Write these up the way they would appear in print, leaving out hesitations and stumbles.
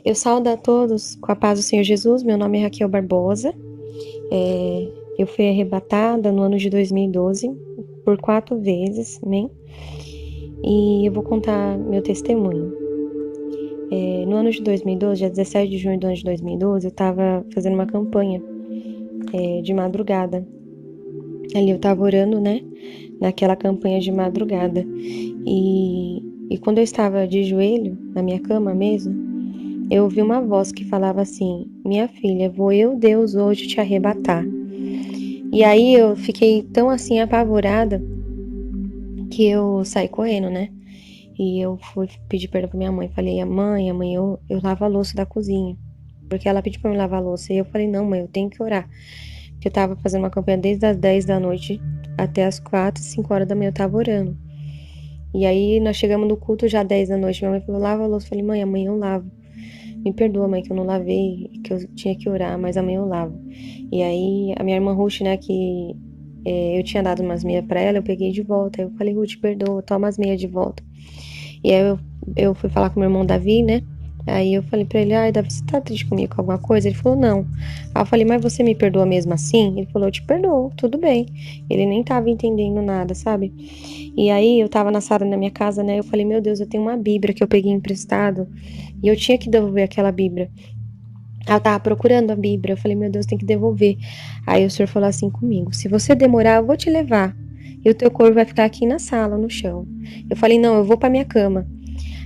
Eu saúdo a todos com a paz do Senhor Jesus. Meu nome é Raquel Barbosa. Eu fui arrebatada no ano de 2012 por 4 vezes, amém? E eu vou contar meu testemunho. No ano de 2012, dia 17 de junho do ano de 2012, eu estava fazendo uma campanha de madrugada. Ali eu estava orando, né? Naquela campanha de madrugada. E quando eu estava de joelho, na minha cama mesmo, eu ouvi uma voz que falava assim: minha filha, vou eu, Deus, hoje te arrebatar. E aí eu fiquei tão assim apavorada que eu saí correndo, né? E eu fui pedir perdão pra minha mãe. Falei: mãe, eu lavo a louça da cozinha. Porque ela pediu pra me lavar a louça. E eu falei: não, mãe, eu tenho que orar. Porque eu tava fazendo uma campanha desde as 10 da noite até as 4, 5 horas da manhã eu tava orando. E aí nós chegamos no culto já 10 da noite. Minha mãe falou: lava a louça. Eu falei: mãe, amanhã eu lavo. Me perdoa, mãe, que eu não lavei, que eu tinha que orar, mas amanhã eu lavo. E aí, a minha irmã Ruth, né, que eu tinha dado umas meias pra ela, eu peguei de volta. Aí eu falei: Ruth, perdoa, toma as meias de volta. E aí eu fui falar com meu irmão Davi, né? Aí eu falei pra ele: ai, Davi, você tá triste comigo com alguma coisa? Ele falou: não. Aí eu falei: mas você me perdoa mesmo assim? Ele falou: eu te perdoo, tudo bem. Ele nem tava entendendo nada, sabe? E aí eu tava na sala da minha casa, né? Eu falei: meu Deus, eu tenho uma Bíblia que eu peguei emprestado e eu tinha que devolver aquela Bíblia. Ela tava procurando a Bíblia. Eu falei: meu Deus, tem que devolver. Aí o senhor falou assim comigo: se você demorar, eu vou te levar. E o teu corpo vai ficar aqui na sala, no chão. Eu falei: não, eu vou pra minha cama.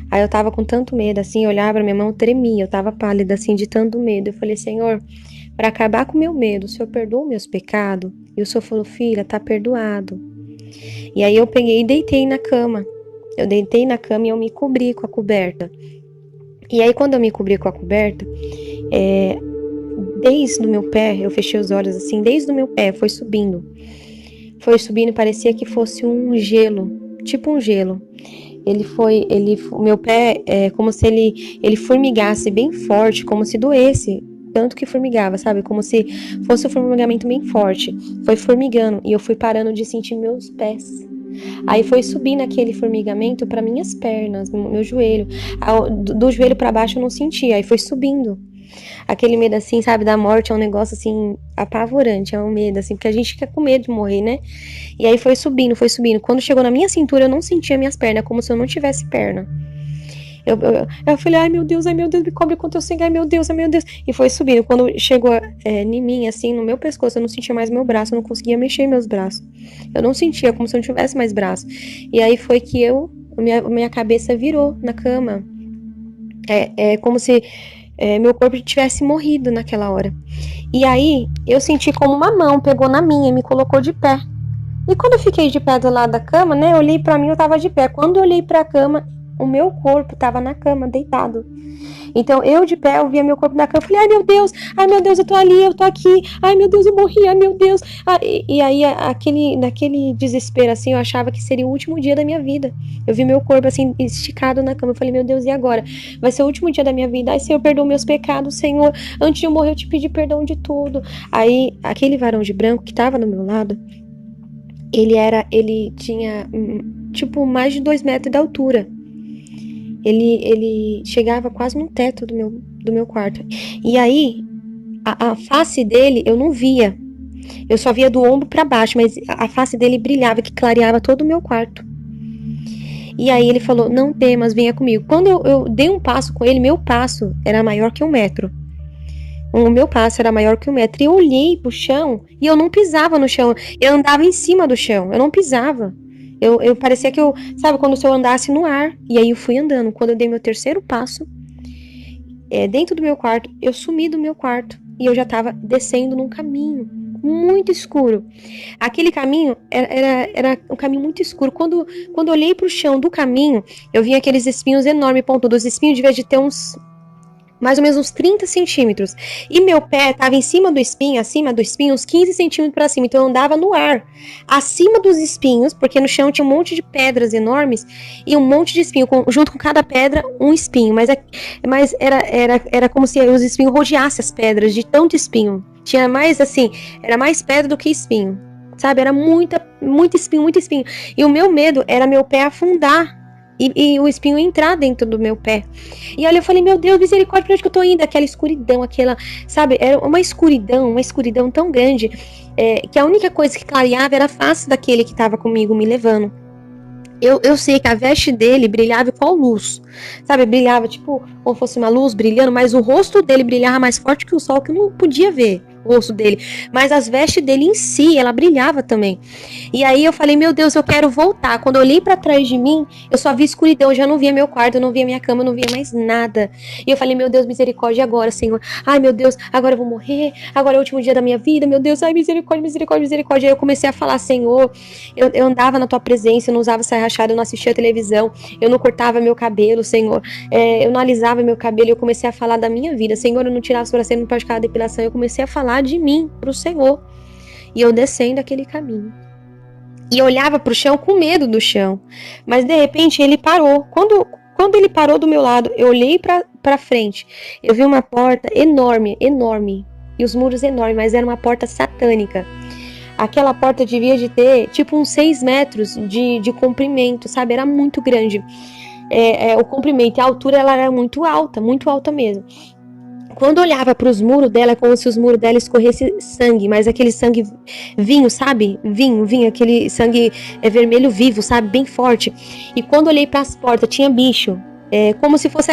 Aí eu tava com tanto medo, assim, eu olhava pra minha mão, tremia. Eu tava pálida, assim, de tanto medo. Eu falei: Senhor, pra acabar com o meu medo, o senhor perdoa meus pecados? E o senhor falou: filha, tá perdoado. E aí eu peguei e deitei na cama. Eu deitei na cama e eu me cobri com a coberta. E aí quando eu me cobri com a coberta, desde o meu pé, eu fechei os olhos assim, desde o meu pé foi subindo. Foi subindo, parecia que fosse um gelo, tipo um gelo. O meu pé é como se ele formigasse bem forte, como se doesse, tanto que formigava, sabe? Como se fosse um formigamento bem forte. Foi formigando e eu fui parando de sentir meus pés. Aí foi subindo aquele formigamento para minhas pernas, meu joelho. Do joelho para baixo eu não sentia, aí foi subindo. Aquele medo assim, sabe, da morte é um negócio assim apavorante, é um medo assim, porque a gente fica com medo de morrer, né? E aí foi subindo, foi subindo. Quando chegou na minha cintura, eu não sentia minhas pernas, como se eu não tivesse perna. Eu falei: ai meu Deus, me cobre com teu sangue, ai meu Deus. E foi subindo. Quando chegou em mim, assim, no meu pescoço, eu não sentia mais meu braço, eu não conseguia mexer meus braços. Eu não sentia, como se eu não tivesse mais braço. E aí foi que minha cabeça virou na cama. É como se meu corpo tivesse morrido naquela hora. E aí eu senti como uma mão pegou na minha e me colocou de pé. E quando eu fiquei de pé do lado da cama, né, eu olhei pra mim, eu tava de pé. Quando eu olhei pra cama, o meu corpo tava na cama, deitado. Então, eu de pé, eu via meu corpo na cama, eu falei: ai meu Deus, eu tô ali, eu tô aqui, ai meu Deus, eu morri, ai meu Deus. E aí, naquele desespero, assim, eu achava que seria o último dia da minha vida. Eu vi meu corpo, assim, esticado na cama, eu falei: meu Deus, e agora? Vai ser o último dia da minha vida, ai Senhor, perdoa meus pecados, Senhor, antes de eu morrer eu te pedi perdão de tudo. Aí, aquele varão de branco que tava do meu lado, ele tinha, tipo, mais de 2 metros de altura. Ele chegava quase no teto do meu quarto. E aí, a face dele eu não via. Eu só via do ombro para baixo, mas a face dele brilhava, que clareava todo o meu quarto. E aí ele falou: não temas, venha comigo. Quando eu dei um passo com ele, meu passo era maior que 1 metro. O meu passo era maior que 1 metro. E eu olhei pro chão e eu não pisava no chão. Eu andava em cima do chão, eu não pisava. Eu parecia que eu, sabe, quando se eu andasse no ar. E aí eu fui andando. Quando eu dei meu terceiro passo, dentro do meu quarto, eu sumi do meu quarto. E eu já tava descendo num caminho muito escuro. Aquele caminho era um caminho muito escuro. Quando eu olhei pro chão do caminho, eu vi aqueles espinhos enormes, pontudos. Os espinhos devia de ter mais ou menos uns 30 centímetros. E meu pé estava em cima do espinho, acima do espinho, uns 15 centímetros para cima. Então eu andava no ar, acima dos espinhos, porque no chão tinha um monte de pedras enormes e um monte de espinho. Junto com cada pedra, um espinho. Mas era como se os espinhos rodeassem as pedras, de tanto espinho. Tinha mais assim, era mais pedra do que espinho. Sabe? Era muito espinho, muito espinho. E o meu medo era meu pé afundar e o espinho entrar dentro do meu pé. E aí eu falei, meu Deus, misericórdia, pra onde que eu tô indo? Aquela escuridão, sabe, era uma escuridão tão grande, que a única coisa que clareava era a face daquele que tava comigo me levando. Eu sei que a veste dele brilhava igual luz, sabe? Brilhava tipo como fosse uma luz brilhando, mas o rosto dele brilhava mais forte que o sol, que eu não podia ver o rosto dele. Mas as vestes dele em si, ela brilhava também. E aí eu falei, meu Deus, eu quero voltar. Quando eu olhei pra trás de mim, eu só vi escuridão, eu já não via meu quarto, eu não via minha cama, eu não via mais nada. E eu falei, meu Deus, misericórdia agora, Senhor. Ai, meu Deus, agora eu vou morrer, agora é o último dia da minha vida, meu Deus, ai, misericórdia, misericórdia, misericórdia. Aí eu comecei a falar, Senhor, eu andava na tua presença, eu não usava saia rachada, eu não assistia televisão, eu não cortava meu cabelo, Senhor, eu não alisava meu cabelo, eu comecei a falar da minha vida, Senhor, eu não tirava a sobrancelha, não praticava depilação, eu comecei a falar de mim pro Senhor, e eu descendo aquele caminho, e eu olhava pro chão com medo do chão, mas de repente ele parou. Quando ele parou do meu lado, eu olhei pra frente, eu vi uma porta enorme, e os muros enormes, mas era uma porta satânica. Aquela porta devia de ter tipo uns 6 metros de comprimento, sabe? Era muito grande. O comprimento e a altura ela era muito alta mesmo. Quando eu olhava para os muros dela, é como se os muros dela escorresse sangue, mas aquele sangue vinho, sabe? Vinho, aquele sangue vermelho vivo, sabe? Bem forte. E quando eu olhei para as portas, tinha bicho. Como se fosse.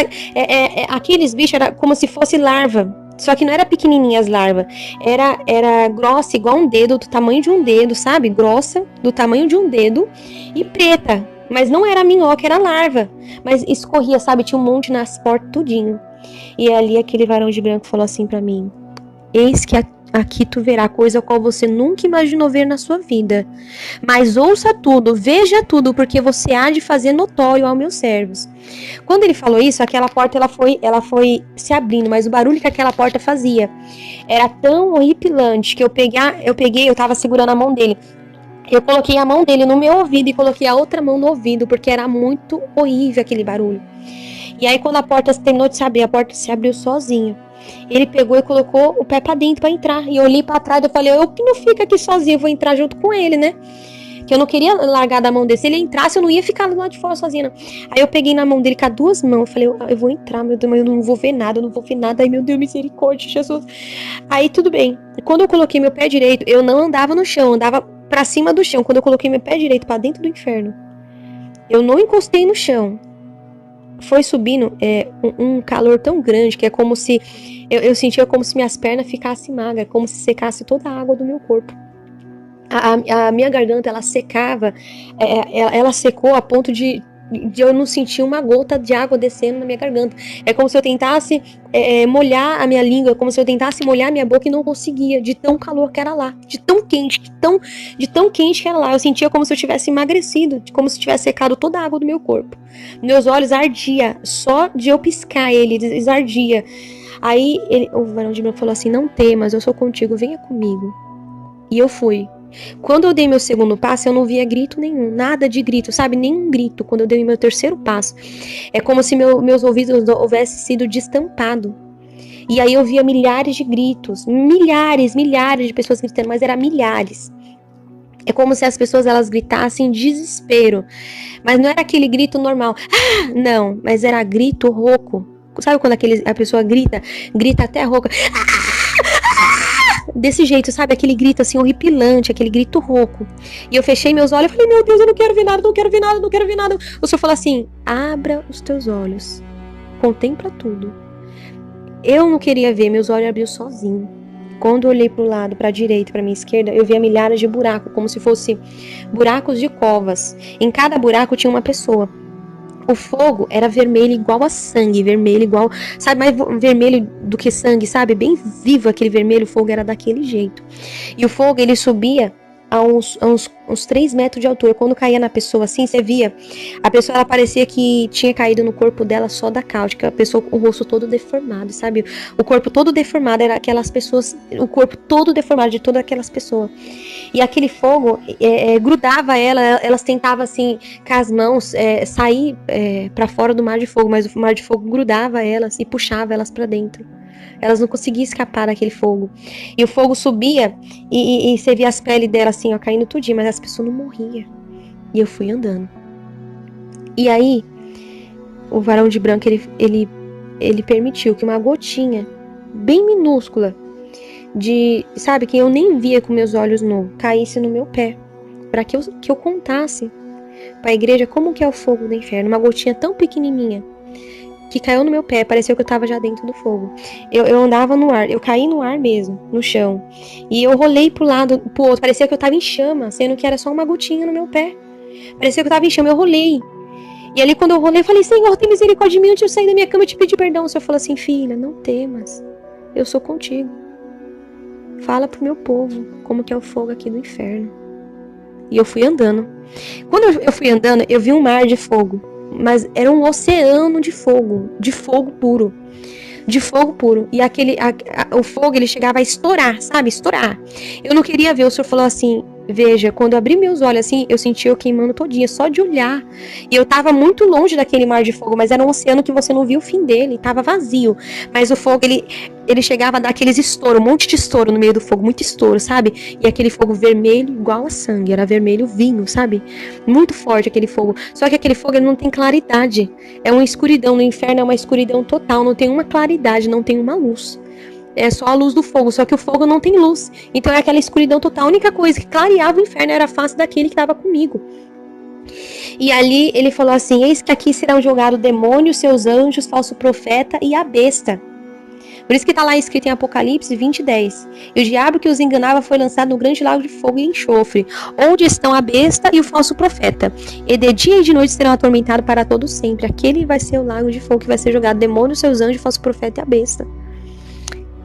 Aqueles bichos era como se fosse larva. Só que não era pequenininha as larvas. Era grossa, igual um dedo, do tamanho de um dedo, sabe? Grossa, do tamanho de um dedo. E preta. Mas não era minhoca, era larva. Mas escorria, sabe? Tinha um monte nas portas, tudinho. E ali aquele varão de branco falou assim pra mim: eis que aqui tu verá coisa a qual você nunca imaginou ver na sua vida. Mas ouça tudo, veja tudo, porque você há de fazer notório aos meus servos. Quando ele falou isso, aquela porta ela foi se abrindo, mas o barulho que aquela porta fazia era tão horripilante que eu tava segurando a mão dele. Eu coloquei a mão dele no meu ouvido e coloquei a outra mão no ouvido, porque era muito horrível aquele barulho. E aí quando a porta terminou de se abrir, a porta se abriu sozinha. Ele pegou e colocou o pé pra dentro pra entrar. E eu olhei pra trás e eu falei, eu não fico aqui sozinha, eu vou entrar junto com ele, né? Que eu não queria largar da mão dele. Se ele entrasse, eu não ia ficar lá de fora sozinha, não. Aí eu peguei na mão dele com as duas mãos. Eu falei, eu vou entrar, meu Deus, mas eu não vou ver nada, eu não vou ver nada. Ai, meu Deus, misericórdia, Jesus. Aí tudo bem. Quando eu coloquei meu pé direito, eu não andava no chão, eu andava pra cima do chão. Quando eu coloquei meu pé direito pra dentro do inferno, eu não encostei no chão. Foi subindo um calor tão grande que é como se eu sentia como se minhas pernas ficassem magras, como se secasse toda a água do meu corpo. A minha garganta ela secava, ela secou a ponto de eu não sentir uma gota de água descendo na minha garganta. É como se eu tentasse molhar a minha língua, como se eu tentasse molhar a minha boca e não conseguia, de tão calor que era lá, de tão quente, de tão quente que era lá. Eu sentia como se eu tivesse emagrecido, como se tivesse secado toda a água do meu corpo. Meus olhos ardiam, só de eu piscar eles ardia. Aí o varão de branco falou assim, não temas, eu sou contigo, venha comigo. E eu fui. Quando eu dei meu segundo passo, eu não via grito nenhum, nada de grito, sabe? Nenhum grito. Quando eu dei meu terceiro passo, é como se meus ouvidos houvessem sido destampados. E aí eu via milhares de gritos, milhares de pessoas gritando, mas era milhares. É como se as pessoas elas gritassem em desespero, mas não era aquele grito normal, não, mas era grito rouco. Sabe quando a pessoa grita até rouca? Desse jeito, sabe? Aquele grito assim horripilante, aquele grito rouco. E eu fechei meus olhos e falei, meu Deus, eu não quero ver nada, não quero ver nada, não quero ver nada. O Senhor falou assim, abra os teus olhos, contempla tudo. Eu não queria ver, meus olhos abriu sozinho. Quando eu olhei para o lado, para a direita, para a minha esquerda, eu via milhares de buracos, como se fossem buracos de covas. Em cada buraco tinha uma pessoa. O fogo era vermelho igual a sangue, vermelho igual, sabe, mais vermelho do que sangue, sabe, bem vivo aquele vermelho, o fogo era daquele jeito. E o fogo, ele subia a uns 3 metros de altura. Quando caía na pessoa assim, você via, a pessoa ela parecia que tinha caído no corpo dela só da cáustica, a pessoa com o rosto todo deformado, sabe, o corpo todo deformado, era aquelas pessoas, o corpo todo deformado de todas aquelas pessoas. E aquele fogo grudava elas tentavam assim, com as mãos, sair para fora do mar de fogo, mas o mar de fogo grudava elas e puxava elas para dentro. Elas não conseguiam escapar daquele fogo. E o fogo subia e você via as peles dela assim, ó, caindo tudinho, mas as pessoas não morriam. E eu fui andando. E aí, o varão de branco, ele permitiu que uma gotinha bem minúscula sabe, que eu nem via com meus olhos nus, caísse no meu pé, para que eu contasse para a igreja como que é o fogo do inferno. Uma gotinha tão pequenininha que caiu no meu pé, pareceu que eu tava já dentro do fogo. Eu andava no ar, eu caí no ar mesmo, no chão. E eu rolei pro lado, pro outro, parecia que eu tava em chama, sendo que era só uma gotinha no meu pé. Parecia que eu tava em chama, eu rolei. E ali quando eu rolei, eu falei, Senhor, tem misericórdia de mim, antes de eu sair da minha cama, eu te pedi perdão. O Senhor falou assim, filha, não temas, eu sou contigo. Fala pro meu povo como que é o fogo aqui do inferno. E eu fui andando. Quando eu fui andando, eu vi um mar de fogo. Mas era um oceano de fogo puro. De fogo puro. E o fogo, ele chegava a estourar, sabe? Estourar. Eu não queria ver. O Senhor falou assim, veja, quando eu abri meus olhos assim, eu senti eu queimando todinha, só de olhar. E eu tava muito longe daquele mar de fogo, mas era um oceano que você não via o fim dele, tava vazio. Mas o fogo, ele chegava a dar aqueles estouros, um monte de estouro no meio do fogo, muito estouro, sabe? E aquele fogo vermelho igual a sangue, era vermelho vinho, sabe? Muito forte aquele fogo. Só que aquele fogo, ele não tem claridade. É uma escuridão, no inferno é uma escuridão total, não tem uma claridade, não tem uma luz. É só a luz do fogo, só que o fogo não tem luz. Então é aquela escuridão total. A única coisa que clareava o inferno era a face daquele que estava comigo. E ali ele falou assim, eis que aqui serão jogados o demônio, seus anjos, falso profeta e a besta. Por isso que está lá escrito em Apocalipse 20:10. E o diabo que os enganava foi lançado no grande lago de fogo e enxofre, onde estão a besta e o falso profeta. E de dia e de noite serão atormentados para todo sempre. Aquele vai ser o lago de fogo que vai ser jogado demônio, seus anjos, falso profeta e a besta.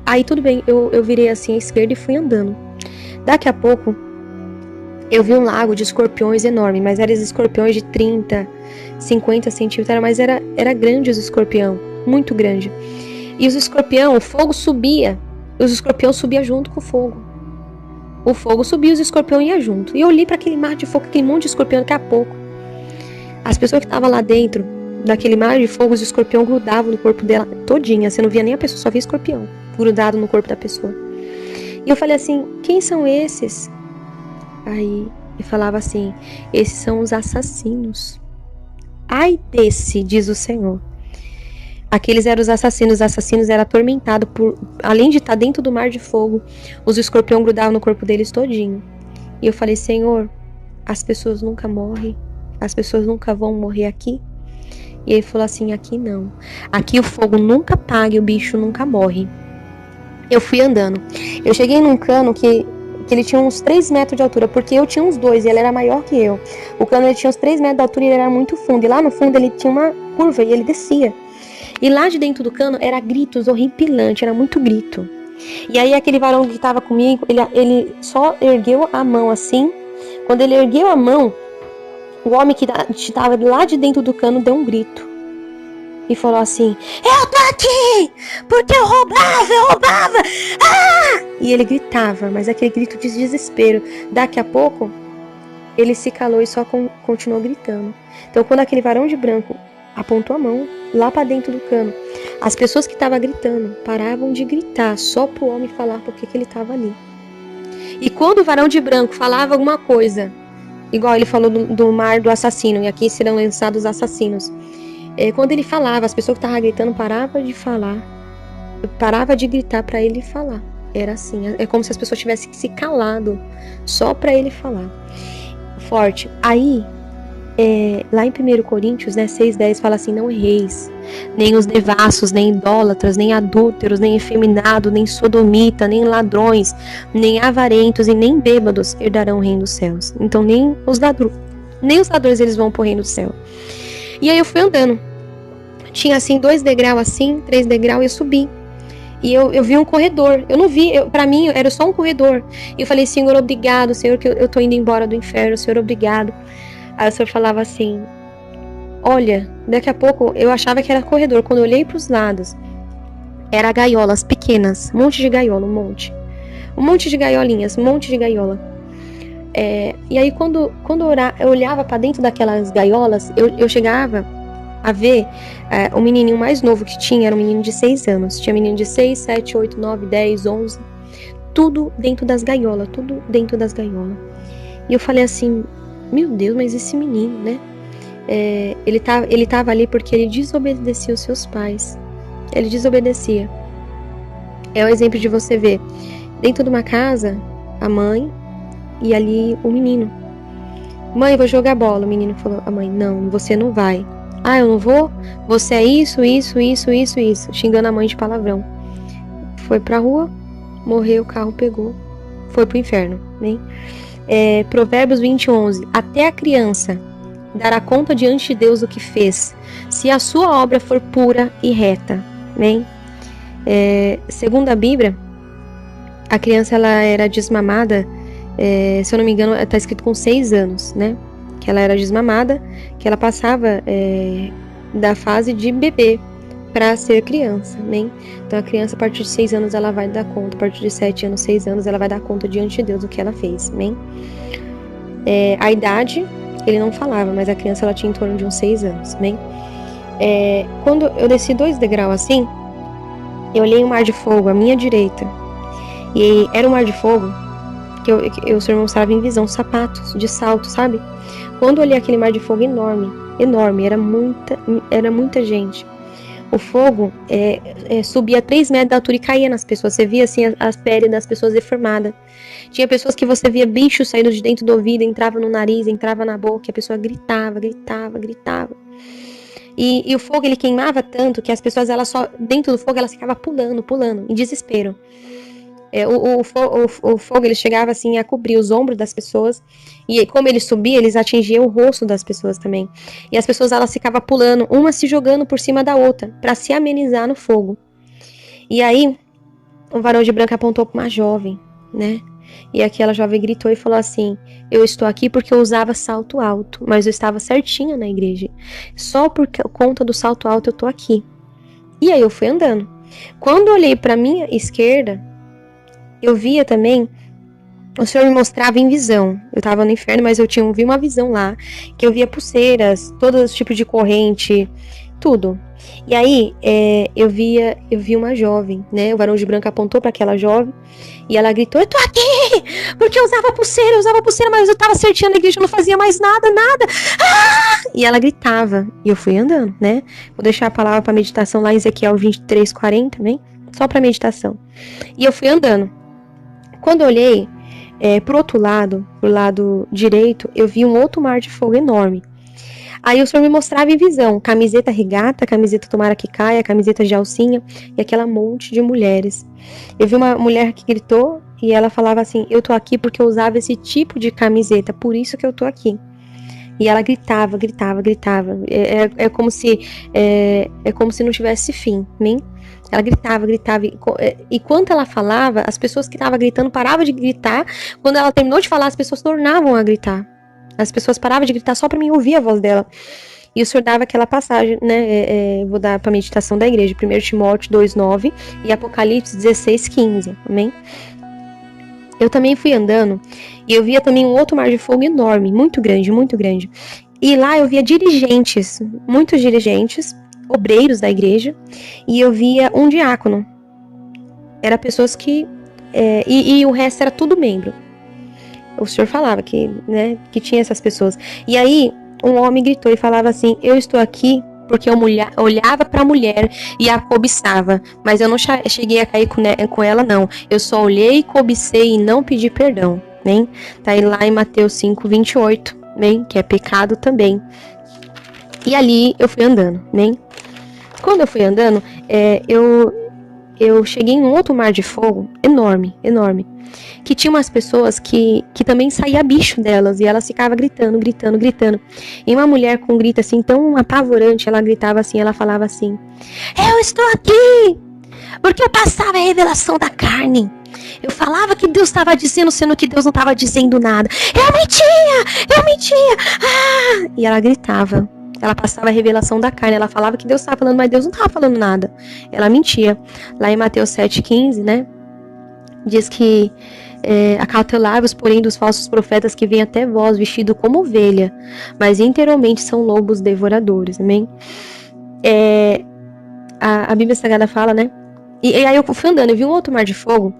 Aí tudo bem, eu virei assim à esquerda e fui andando. Daqui a pouco, eu vi um lago de escorpiões enorme, mas eram escorpiões de 30, 50 centímetros, mas era grande os escorpião, muito grande. E os escorpião, o fogo subia, os escorpiões subiam junto com o fogo. O fogo subia, os escorpiões iam junto. E eu olhei para aquele mar de fogo, aquele monte de escorpião, daqui a pouco. As pessoas que estavam lá dentro daquele mar de fogo, os escorpião grudavam no corpo dela todinha. Você não via nem a pessoa, só via escorpião grudado no corpo da pessoa. E eu falei assim, quem são esses? Aí ele falava assim, esses são os assassinos. Ai desse, diz o Senhor. Aqueles eram os assassinos eram atormentados por, além de estar dentro do mar de fogo, os escorpião grudavam no corpo deles todinho. E eu falei, Senhor, as pessoas nunca morrem, as pessoas nunca vão morrer aqui. E ele falou assim, aqui não. Aqui o fogo nunca apaga e o bicho nunca morre. Eu fui andando. Eu cheguei num cano que ele tinha uns 3 metros de altura, porque eu tinha uns 2 e ele era maior que eu. O cano ele tinha uns 3 metros de altura e ele era muito fundo. E lá no fundo ele tinha uma curva e ele descia. E lá de dentro do cano era gritos horripilantes, era muito grito. E aí aquele varão que estava comigo, ele só ergueu a mão assim. Quando ele ergueu a mão, o homem que estava lá de dentro do cano deu um grito. E falou assim, eu tô aqui, porque eu roubava, ah! E ele gritava, mas aquele grito de desespero. Daqui a pouco, ele se calou e só continuou gritando. Então quando aquele varão de branco apontou a mão lá para dentro do cano, as pessoas que estavam gritando paravam de gritar só pro homem falar porque que ele estava ali. E quando o varão de branco falava alguma coisa, igual ele falou do mar do assassino, e aqui serão lançados os assassinos. Quando ele falava, as pessoas que estavam gritando paravam de falar, parava de gritar para ele falar. Era assim, é como se as pessoas tivessem se calado só para ele falar. Forte. Aí, lá em 1 Coríntios, 6:10 fala assim, não erreis, nem os devassos, nem idólatras, nem adúlteros, nem efeminados, nem sodomita, nem ladrões, nem avarentos e nem bêbados herdarão o reino dos céus. Então nem os ladrões eles vão pro reino do céu. E aí eu fui andando. Tinha assim 2 degraus assim, 3 degraus e eu subi. E eu vi um corredor. Eu não vi, pra mim era só um corredor. E eu falei, Senhor, obrigado, Senhor, que eu tô indo embora do inferno, Senhor, obrigado. Aí o Senhor falava assim, olha, daqui a pouco eu achava que era corredor. Quando eu olhei pros lados, era gaiolas pequenas, um monte de gaiola, um monte de gaiolinhas, um monte de gaiola. E aí quando eu olhava para dentro daquelas gaiolas, eu chegava a ver o menininho mais novo que tinha, era um menino de 6 anos. Tinha menino de 6, 7, 8, 9, 10, 11. Tudo dentro das gaiolas, tudo dentro das gaiolas. E eu falei assim, meu Deus, mas esse menino, né? ele tava ali porque ele desobedecia os seus pais. Ele desobedecia. É o exemplo de você ver dentro de uma casa a mãe e ali o menino. Mãe, vou jogar bola. O menino falou, a mãe, não, você não vai. Ah, eu não vou? Você é isso. Xingando a mãe de palavrão. Foi pra rua, morreu, o carro pegou, foi pro inferno, né? Provérbios 20:11. Até a criança dará conta diante de Deus do que fez, se a sua obra for pura e reta, né? Segundo a Bíblia, a criança ela era desmamada, se eu não me engano, está escrito com 6 anos, né? Que ela era desmamada, que ela passava da fase de bebê para ser criança, né? Então a criança a partir de 6 anos ela vai dar conta, a partir de 7 anos, 6 anos ela vai dar conta diante de Deus do que ela fez, né? A idade ele não falava, mas a criança ela tinha em torno de uns 6 anos, né? Quando eu desci 2 degraus assim, eu olhei um mar de fogo à minha direita, e era um mar de fogo que o Senhor mostrava em visão, sapatos de salto, sabe? Quando eu olhei aquele mar de fogo enorme, era muita gente. O fogo subia a 3 metros de altura e caía nas pessoas. Você via assim as peles das pessoas deformadas. Tinha pessoas que você via bichos saindo de dentro do ouvido, entrava no nariz, entrava na boca, e a pessoa gritava. E o fogo ele queimava tanto que as pessoas dentro do fogo elas ficavam pulando, em desespero. O fogo ele chegava assim a cobrir os ombros das pessoas, e como ele subia, eles atingiam o rosto das pessoas também. E as pessoas elas ficavam pulando, uma se jogando por cima da outra, para se amenizar no fogo. E aí, um varão de branco apontou para uma jovem, né? E aquela jovem gritou e falou assim: eu estou aqui porque eu usava salto alto, mas eu estava certinha na igreja. Só por conta do salto alto eu tô aqui. E aí eu fui andando. Quando eu olhei para minha esquerda, eu via também, o Senhor me mostrava em visão. Eu estava no inferno, mas eu vi uma visão lá, que eu via pulseiras, todos os tipos de corrente, tudo. E aí, eu vi uma jovem, né? O varão de branco apontou para aquela jovem e ela gritou: eu tô aqui! Porque eu usava pulseira, mas eu tava certinha na igreja, eu não fazia mais nada. Ah! E ela gritava. E eu fui andando, né? Vou deixar a palavra para meditação lá em Ezequiel 23:40, né? Só para meditação. E eu fui andando. Quando eu olhei pro outro lado, pro lado direito, eu vi um outro mar de fogo enorme. Aí o Senhor me mostrava em visão, camiseta regata, camiseta tomara que caia, camiseta de alcinha e aquela monte de mulheres. Eu vi uma mulher que gritou e ela falava assim: eu tô aqui porque eu usava esse tipo de camiseta, por isso que eu tô aqui. E ela gritava. É como se não tivesse fim, né? Ela gritava. E quando ela falava, as pessoas que estavam gritando paravam de gritar. Quando ela terminou de falar, as pessoas tornavam a gritar. As pessoas paravam de gritar só para mim ouvir a voz dela. E o Senhor dava aquela passagem, né? Vou dar para a meditação da igreja. 1 Timóteo 2:9 e Apocalipse 16:15. Amém? Eu também fui andando e eu via também um outro mar de fogo enorme, muito grande. E lá eu via muitos dirigentes, obreiros da igreja, e eu via um diácono. Era pessoas que... e o resto era tudo membro. O Senhor falava que tinha essas pessoas. E aí, um homem gritou e falava assim: eu estou aqui porque eu olhava para a mulher e a cobiçava, mas eu não cheguei a cair com ela, não. Eu só olhei, cobicei e não pedi perdão, né? Tá aí lá em Mateus 5:28, né? Que é pecado também. E ali eu fui andando, né? Quando eu fui andando, eu cheguei em um outro mar de fogo enorme, que tinha umas pessoas que também saía bicho delas, e elas ficavam gritando. E uma mulher com um grito assim tão apavorante, ela gritava assim, ela falava assim: eu estou aqui porque eu passava a revelação da carne. Eu falava que Deus estava dizendo, sendo que Deus não estava dizendo nada. Eu mentia. Ah! E ela gritava. Ela passava a revelação da carne. Ela falava que Deus estava falando, mas Deus não estava falando nada. Ela mentia. Lá em Mateus 7:15, né? Diz que acautelai-vos, porém, dos falsos profetas que vêm até vós vestido como ovelha, mas interiormente são lobos devoradores. Amém? A Bíblia Sagrada fala, né? E aí eu fui andando, eu vi um outro mar de fogo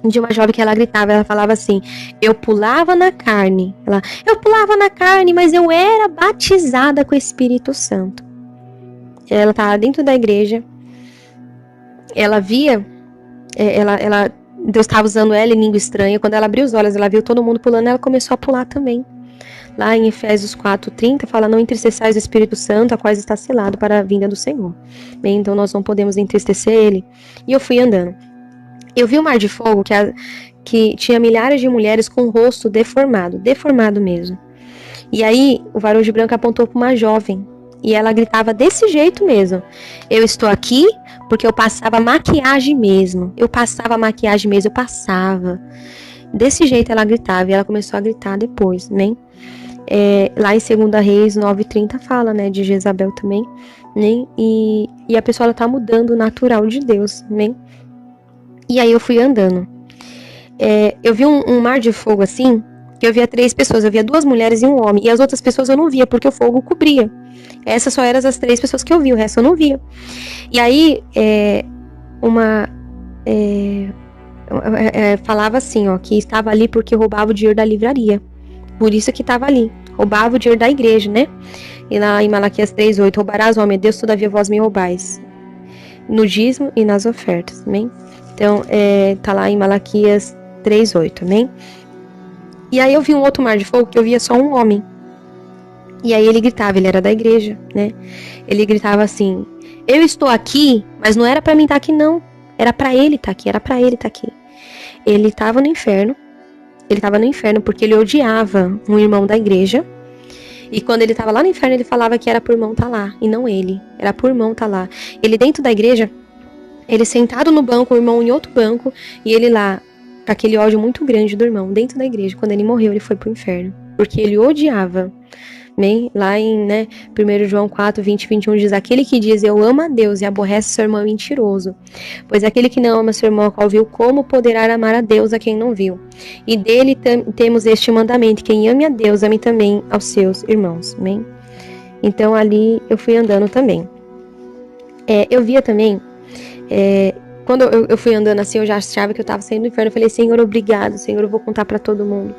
de uma jovem que ela gritava, ela falava assim: eu pulava na carne, eu pulava na carne, mas eu era batizada com o Espírito Santo. Ela estava dentro da igreja, ela via, Deus estava usando ela em língua estranha. Quando ela abriu os olhos, ela viu todo mundo pulando, ela começou a pular também. Lá em Efésios 4:30 fala: não entristeçais o Espírito Santo, a qual está selado para a vinda do Senhor. Bem, então nós não podemos entristecer ele. E eu fui andando. Eu vi um mar de fogo que tinha milhares de mulheres com o rosto deformado mesmo. E aí o varão de branco apontou para uma jovem e ela gritava desse jeito mesmo: eu estou aqui porque eu passava maquiagem mesmo. Eu passava. Desse jeito ela gritava, e ela começou a gritar depois, né? Lá em 2 Reis 9:30 fala, né, de Jezabel também, né? E a pessoa, ela tá mudando o natural de Deus, né? E aí eu fui andando. Eu vi um mar de fogo assim, que eu via 3 pessoas, eu via 2 mulheres e um homem, e as outras pessoas eu não via, porque o fogo cobria. Essas só eram as 3 pessoas que eu vi, o resto eu não via. E aí, falava assim, ó, que estava ali porque roubava o dinheiro da livraria. Por isso que estava ali. Roubava o dinheiro da igreja, né? E lá em Malaquias 3:8, roubarás, homem, Deus, todavia vós me roubais. No dízimo e nas ofertas, amém? Então, tá lá em Malaquias 3:8, amém? E aí eu vi um outro mar de fogo que eu via só um homem. E aí ele gritava, ele era da igreja, né? Ele gritava assim: eu estou aqui, mas não era para mim estar aqui, não. Era para ele estar aqui, Ele estava no inferno. Ele estava no inferno porque ele odiava um irmão da igreja. E quando ele estava lá no inferno, ele falava que era por irmão estar lá, e não ele. Era por irmão estar lá. Ele dentro da igreja, ele sentado no banco, o irmão em outro banco, e ele lá, com aquele ódio muito grande do irmão, dentro da igreja. Quando ele morreu, ele foi pro inferno. Porque ele odiava. Bem, lá em 1 João 4:20-21 diz: aquele que diz eu amo a Deus e aborrece seu irmão é mentiroso, pois aquele que não ama seu irmão a qual viu, como poderá amar a Deus a quem não viu? E dele temos este mandamento: quem ame a Deus, ame também aos seus irmãos. Bem? Então ali eu fui andando também. Eu via também, quando eu fui andando assim, eu já achava que eu estava saindo do inferno. Eu falei: Senhor, obrigado, Senhor, eu vou contar para todo mundo.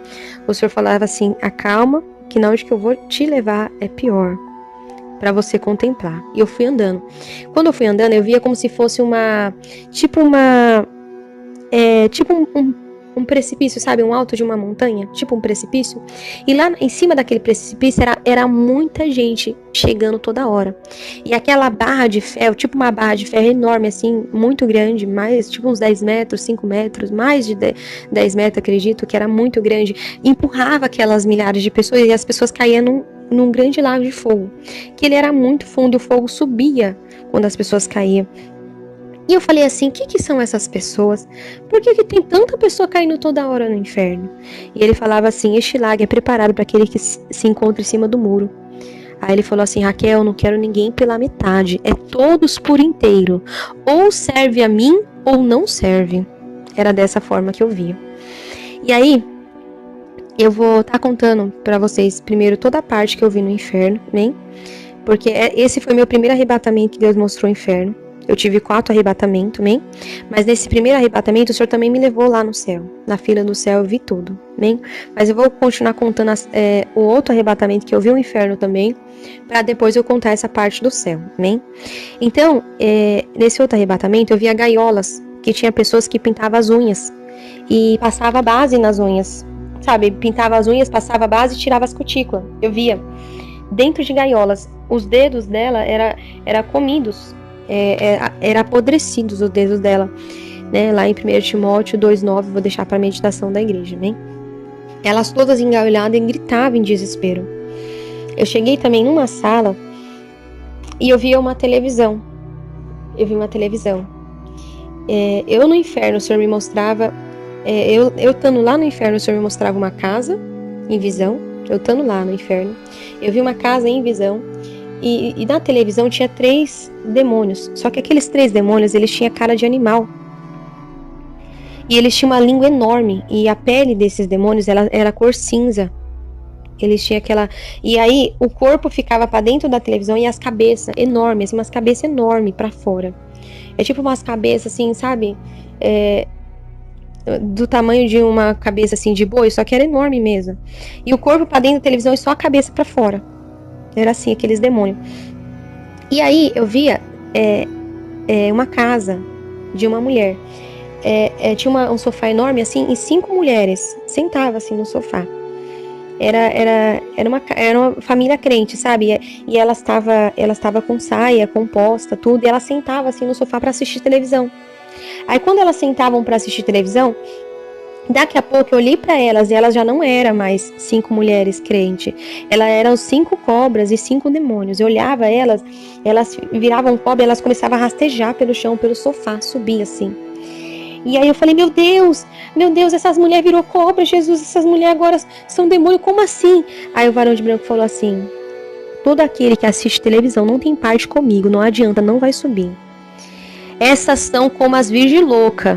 O Senhor falava assim: acalma, que na onde que eu vou te levar é pior, para você contemplar. E eu fui andando. Quando eu fui andando, eu via como se fosse um precipício, sabe? Um alto de uma montanha, tipo um precipício. E lá em cima daquele precipício era muita gente chegando toda hora. E aquela barra de ferro, tipo uma barra de ferro enorme, assim, muito grande, mais tipo uns 10 metros, 5 metros, mais de 10 metros, acredito, que era muito grande, empurrava aquelas milhares de pessoas e as pessoas caíam num grande lago de fogo. Que ele era muito fundo e o fogo subia quando as pessoas caíam. E eu falei assim: o que são essas pessoas? Por que tem tanta pessoa caindo toda hora no inferno? E ele falava assim: este lago é preparado para aquele que se encontra em cima do muro. Aí ele falou assim: Raquel, eu não quero ninguém pela metade, é todos por inteiro. Ou serve a mim ou não serve. Era dessa forma que eu via. E aí, eu vou estar contando para vocês primeiro toda a parte que eu vi no inferno, né? Porque esse foi meu primeiro arrebatamento que Deus mostrou o inferno. Eu tive 4 arrebatamentos, né? Mas nesse primeiro arrebatamento, o Senhor também me levou lá no céu. Na fila do céu eu vi tudo, né? Mas eu vou continuar contando o outro arrebatamento que eu vi o inferno também, para depois eu contar essa parte do céu, né? Então, nesse outro arrebatamento, eu via gaiolas, que tinha pessoas que pintavam as unhas e passava base nas unhas, sabe? Pintava as unhas, passava base e tirava as cutículas. Eu via dentro de gaiolas. Os dedos dela era comidos. Era apodrecidos os dedos dela, né? Lá em 1 Timóteo 2:9, vou deixar para a meditação da igreja, né? Elas todas engaulhadas e gritavam em desespero. Eu cheguei também numa sala e eu via uma televisão. Eu no inferno, o Senhor me mostrava, eu estando lá no inferno, o Senhor me mostrava uma casa em visão. Eu estando lá no inferno, eu vi uma casa em visão. E na televisão tinha 3 demônios. Só que aqueles 3 demônios, eles tinham cara de animal. E eles tinham uma língua enorme. E a pele desses demônios era cor cinza. Eles tinham aquela... E aí o corpo ficava para dentro da televisão e as cabeças enormes, assim, umas cabeças enormes para fora. É tipo umas cabeças assim, sabe? do tamanho de uma cabeça assim de boi, só que era enorme mesmo. E o corpo pra dentro da televisão e só a cabeça pra fora. Era assim, aqueles demônios. E aí eu via uma casa de uma mulher. Tinha um sofá enorme assim e 5 mulheres sentavam assim no sofá. Era uma família crente, sabe? E ela estava com saia, composta, tudo, e ela sentava assim no sofá para assistir televisão. Aí quando elas sentavam para assistir televisão, daqui a pouco eu olhei para elas e elas já não eram mais 5 mulheres crentes. Elas eram 5 cobras e 5 demônios. Eu olhava elas viravam cobra, elas começavam a rastejar pelo chão, pelo sofá, subir assim. E aí eu falei, meu Deus, essas mulheres virou cobra, Jesus, essas mulheres agora são demônio, como assim? Aí o varão de branco falou assim, todo aquele que assiste televisão não tem parte comigo, não adianta, não vai subir. Essas são como as virgens loucas,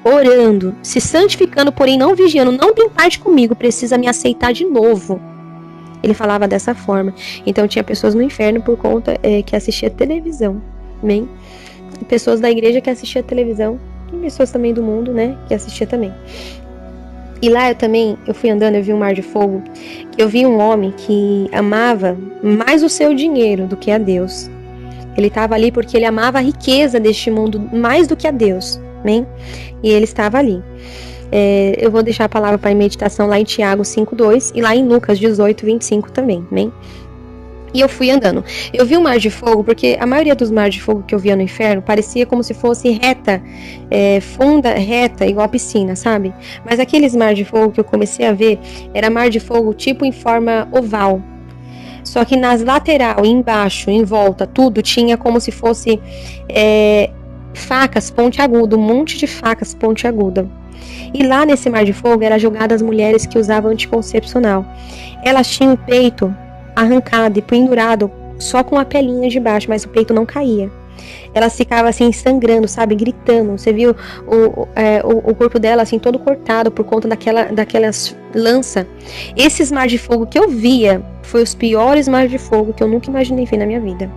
orando, se santificando, porém não vigiando, não tem parte comigo, precisa me aceitar de novo. Ele falava dessa forma. Então tinha pessoas no inferno por conta que assistia televisão, amém? Pessoas da igreja que assistia televisão, e pessoas também do mundo, né, que assistia também. E lá eu fui andando, eu vi um mar de fogo, que eu vi um homem que amava mais o seu dinheiro do que a Deus. Ele estava ali porque ele amava a riqueza deste mundo mais do que a Deus, amém? E ele estava ali. Eu vou deixar a palavra para meditação lá em Tiago 5:2 e lá em Lucas 18:25 também, amém? E eu fui andando. Eu vi um mar de fogo, porque a maioria dos mares de fogo que eu via no inferno parecia como se fosse reta, funda, reta, igual a piscina, sabe? Mas aqueles mar de fogo que eu comecei a ver, era mar de fogo tipo em forma oval. Só que nas lateral, embaixo, em volta, tudo tinha como se fosse facas pontiagudas, um monte de facas pontiagudas. E lá nesse mar de fogo eram jogadas as mulheres que usavam anticoncepcional. Elas tinham o peito arrancado e pendurado só com a pelinha de baixo, mas o peito não caía. Elas ficavam assim sangrando, sabe, gritando. Você viu o corpo dela assim todo cortado por conta daquelas lanças. Esses mar de fogo que eu via foi os piores mar de fogo que eu nunca imaginei ver na minha vida.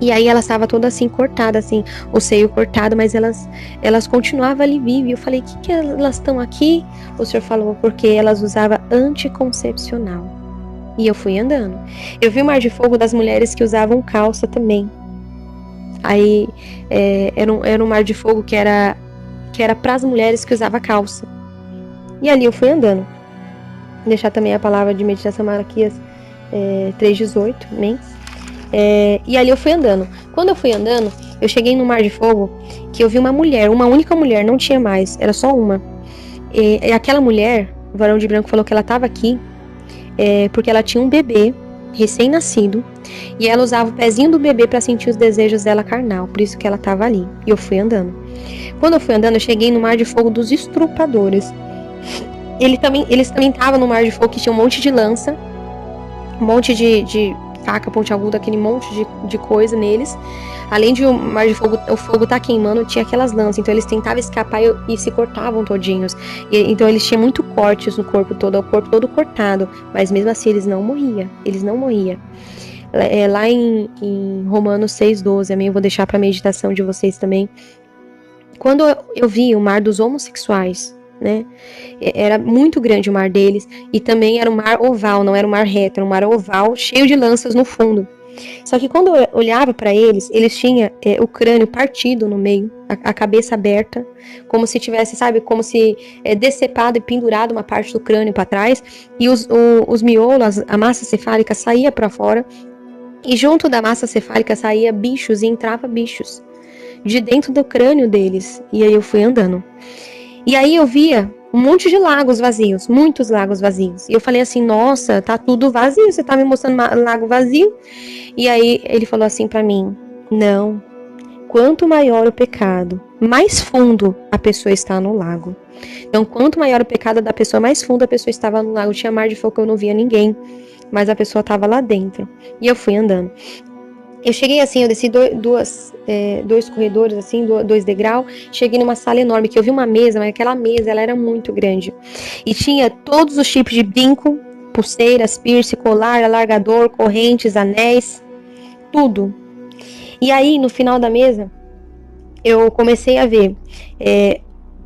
E aí ela estava toda assim cortada, assim, o seio cortado, mas elas continuavam ali vivas. Eu falei, que elas estão aqui? O senhor falou, porque elas usavam anticoncepcional. E eu fui andando. Eu vi o mar de fogo das mulheres que usavam calça também. Aí era um mar de fogo que era para as mulheres que usavam calça. E ali eu fui andando. Vou deixar também a palavra de meditação Malaquias 3:18, amém? E ali eu fui andando. Quando eu fui andando, eu cheguei no mar de fogo que eu vi uma mulher, uma única mulher, não tinha mais, era só uma. E aquela mulher, o varão de branco falou que ela estava aqui porque ela tinha um bebê recém-nascido e ela usava o pezinho do bebê para sentir os desejos dela carnal, por isso que ela estava ali. E eu fui andando. Quando eu fui andando, eu cheguei no mar de fogo dos estrupadores. Eles também estavam no mar de fogo que tinha um monte de lança, um monte de faca pontiaguda, aquele monte de coisa neles. Além de o mar de fogo, o fogo tá queimando, tinha aquelas lanças. Então eles tentavam escapar e se cortavam todinhos. Então eles tinham muito cortes no corpo todo, o corpo todo cortado. Mas mesmo assim eles não morriam. Lá em Romanos 6:12, amém? Eu vou deixar para meditação de vocês também. Quando eu vi o mar dos homossexuais, né? Era muito grande o mar deles e também era um mar oval, não era um mar reto, era um mar oval cheio de lanças no fundo. Só que quando eu olhava para eles tinham o crânio partido no meio, a cabeça aberta, como se tivesse, sabe, como se decepado e pendurado uma parte do crânio para trás, e os miolos, a massa cefálica saía para fora, e junto da massa cefálica saía bichos e entrava bichos de dentro do crânio deles. E aí eu fui andando. E aí eu via um monte de lagos vazios, muitos lagos vazios. E eu falei assim, nossa, tá tudo vazio, você tá me mostrando lago vazio? E aí ele falou assim pra mim, não, quanto maior o pecado, mais fundo a pessoa está no lago. Então, quanto maior o pecado da pessoa, mais fundo a pessoa estava no lago. Tinha mar de fogo, eu não via ninguém, mas a pessoa estava lá dentro. E eu fui andando. Eu cheguei assim, eu desci dois corredores, assim, 2 degraus, cheguei numa sala enorme, que eu vi uma mesa, mas aquela mesa, ela era muito grande. E tinha todos os tipos de brinco, pulseiras, piercing, colar, alargador, correntes, anéis, tudo. E aí, no final da mesa, eu comecei a ver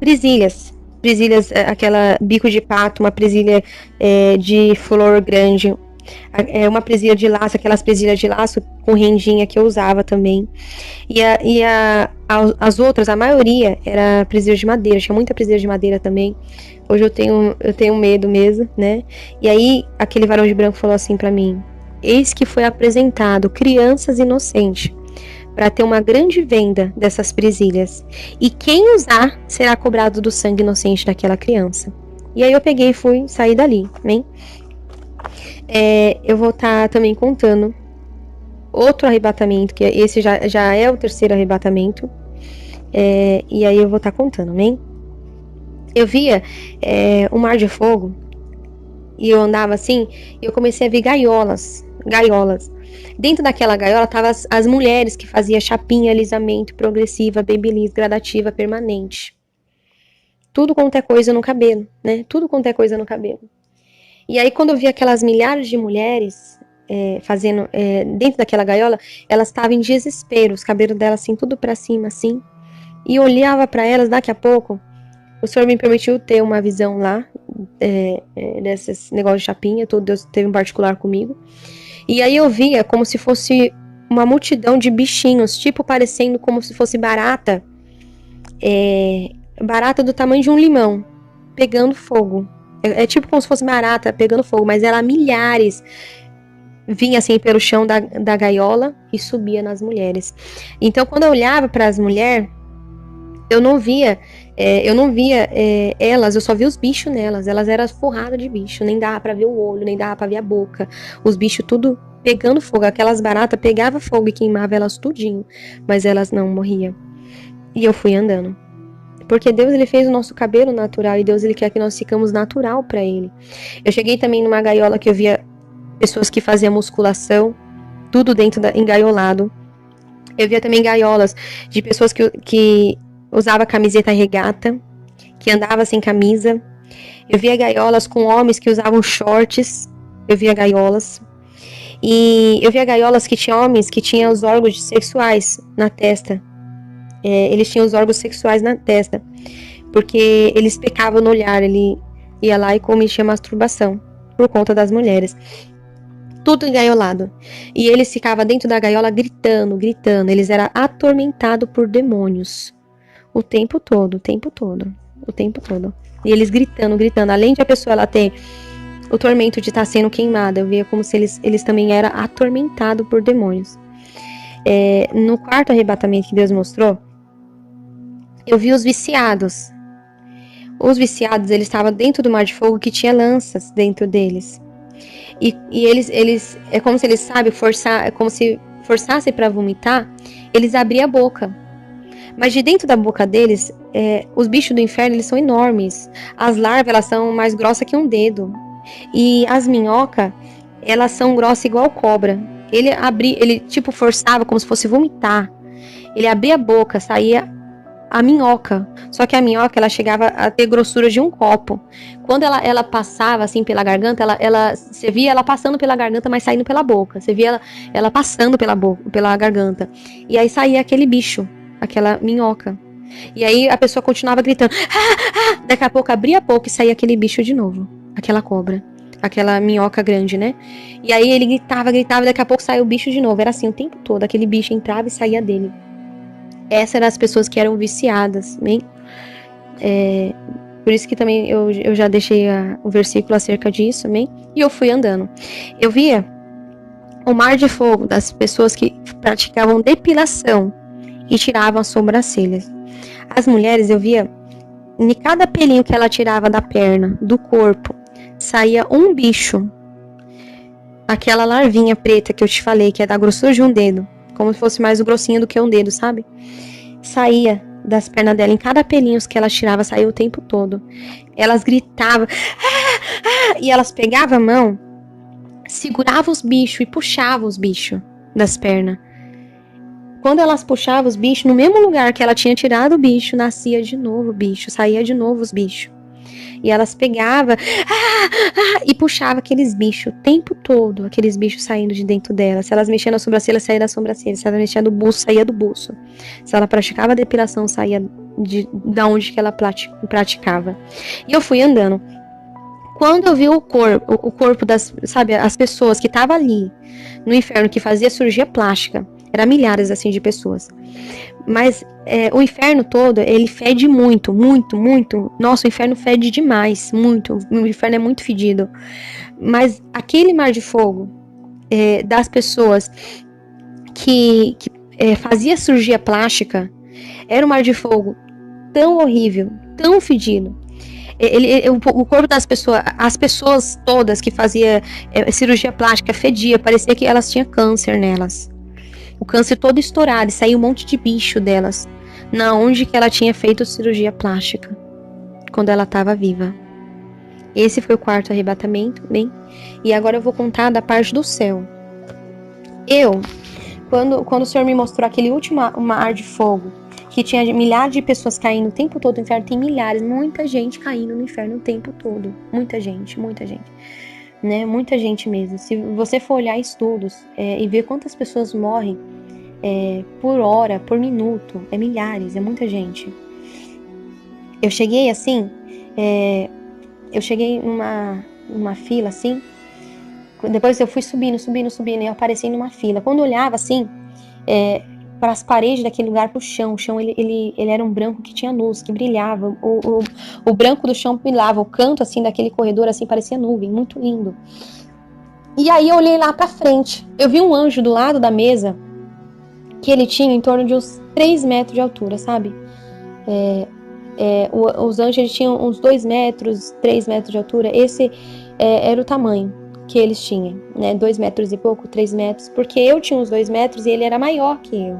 presilhas, presilhas, aquela bico de pato, uma presilha de flor grande, uma presilha de laço, aquelas presilhas de laço com rendinha que eu usava também. As outras, a maioria, era presilha de madeira, tinha muita presilha de madeira também. Hoje eu tenho medo mesmo, né? E aí, aquele varão de branco falou assim pra mim: eis que foi apresentado crianças inocentes, para ter uma grande venda dessas presilhas. E quem usar será cobrado do sangue inocente daquela criança. E aí eu peguei e fui sair dali, né? Eu vou estar também contando outro arrebatamento, que esse já é o terceiro arrebatamento. E aí eu vou estar contando, né? Eu via um mar de fogo, e eu andava assim, e eu comecei a ver gaiolas. Dentro daquela gaiola estavam as mulheres que faziam chapinha, alisamento, progressiva, babyliss, gradativa, permanente. Tudo quanto é coisa no cabelo, né? Tudo quanto é coisa no cabelo. E aí, quando eu vi aquelas milhares de mulheres fazendo dentro daquela gaiola, elas estavam em desespero, os cabelos delas assim, tudo pra cima, assim. E eu olhava pra elas, daqui a pouco, o Senhor me permitiu ter uma visão lá, desses negócios de chapinha, Deus teve um particular comigo. E aí eu via como se fosse uma multidão de bichinhos, tipo parecendo como se fosse barata, barata do tamanho de um limão, pegando fogo. É tipo como se fosse barata pegando fogo, mas era milhares. Vinha assim pelo chão da gaiola e subia nas mulheres. Então, quando eu olhava para as mulheres, eu não via elas, eu só via os bichos nelas. Elas eram forradas de bicho, nem dava para ver o olho, nem dava para ver a boca. Os bichos tudo pegando fogo. Aquelas baratas pegavam fogo e queimava elas tudinho, mas elas não morriam. E eu fui andando. Porque Deus, ele fez o nosso cabelo natural, e Deus, ele quer que nós ficamos natural para ele. Eu cheguei também numa gaiola que eu via pessoas que faziam musculação, tudo dentro engaiolado. Eu via também gaiolas de pessoas que usava camiseta regata, que andava sem camisa. Eu via gaiolas com homens que usavam shorts. Eu via gaiolas. E eu via gaiolas que tinha homens que tinham os órgãos sexuais na testa. Eles tinham os órgãos sexuais na testa, porque eles pecavam no olhar. Ele ia lá e cometia masturbação por conta das mulheres. Tudo engaiolado. E eles ficavam dentro da gaiola gritando. Eles eram atormentados por demônios. O tempo todo. E eles gritando. Além de a pessoa ela ter o tormento de estar sendo queimada, eu via como se eles também eram atormentados por demônios. No quarto arrebatamento que Deus mostrou, eu vi os viciados. Os viciados, eles estavam dentro do mar de fogo que tinha lanças dentro deles. E eles é como se eles, é como se forçassem para vomitar, eles abriam a boca. Mas de dentro da boca deles, os bichos do inferno, eles são enormes. As larvas, elas são mais grossas que um dedo. E as minhocas, elas são grossas igual cobra. Ele tipo forçava como se fosse vomitar. Ele abria a boca, saía a minhoca. Só que a minhoca, ela chegava a ter grossura de um copo. Quando ela passava assim pela garganta, você via ela passando pela garganta, mas saindo pela boca. Você via ela passando pela garganta. E aí saía aquele bicho, aquela minhoca. E aí a pessoa continuava gritando. Daqui a pouco abria a boca e saía aquele bicho de novo. Aquela cobra. Aquela minhoca grande, né? E aí ele gritava, daqui a pouco saiu o bicho de novo. Era assim o tempo todo. Aquele bicho entrava e saía dele. Essas eram as pessoas que eram viciadas, né? Por isso que também eu já deixei o versículo acerca disso, né? E eu fui andando. Eu via o mar de fogo das pessoas que praticavam depilação e tiravam as sobrancelhas. As mulheres, eu via, em cada pelinho que ela tirava da perna, do corpo, saía um bicho. Aquela larvinha preta que eu te falei, que é da grossura de um dedo. Como se fosse mais grossinho do que um dedo, sabe? Saía das pernas dela, em cada pelinho que ela tirava, saía o tempo todo. Elas gritavam, e elas pegavam a mão, seguravam os bichos e puxavam os bichos das pernas. Quando elas puxavam os bichos, no mesmo lugar que ela tinha tirado o bicho, nascia de novo o bicho, saía de novo os bichos. E elas pegavam e puxavam aqueles bichos o tempo todo, aqueles bichos saindo de dentro dela. Se elas mexiam na sobrancelha, saía da sobrancelha. Se ela mexia no buço, saía do buço. Se ela praticava a depilação, saía da onde que ela praticava. E eu fui andando. Quando eu vi o corpo das, sabe, as pessoas que estavam ali no inferno, que fazia cirurgia plástica, eram milhares assim de pessoas. Mas o inferno todo, ele fede muito, muito, muito. Nossa, o inferno fede demais, muito. O inferno é muito fedido. Mas aquele mar de fogo das pessoas que fazia cirurgia plástica, era um mar de fogo tão horrível, tão fedido. O corpo das pessoas, as pessoas todas que faziam cirurgia plástica fedia, parecia que elas tinham câncer nelas. O câncer todo estourado, e saiu um monte de bicho delas, na onde que ela tinha feito cirurgia plástica, quando ela estava viva. Esse foi o quarto arrebatamento, bem? E agora eu vou contar da parte do céu. Quando o Senhor me mostrou aquele último mar de fogo, que tinha milhares de pessoas caindo o tempo todo no inferno, tem milhares, muita gente caindo no inferno o tempo todo. Muita gente, né? Muita gente mesmo. Se você for olhar estudos e ver quantas pessoas morrem por hora, por minuto, é milhares, é muita gente. Eu cheguei assim, eu cheguei numa fila assim, depois eu fui subindo, e eu apareci numa fila. Quando eu olhava assim, para as paredes daquele lugar, para o chão ele era um branco que tinha luz, que brilhava, o branco do chão brilhava, o canto assim daquele corredor assim parecia nuvem, muito lindo. E aí eu olhei lá para frente, eu vi um anjo do lado da mesa, que ele tinha em torno de uns 3 metros de altura, sabe? Os anjos eles tinham uns 2 metros, 3 metros de altura, esse era o tamanho que eles tinham, né? 2 metros e pouco, 3 metros, porque eu tinha uns 2 metros e ele era maior que eu.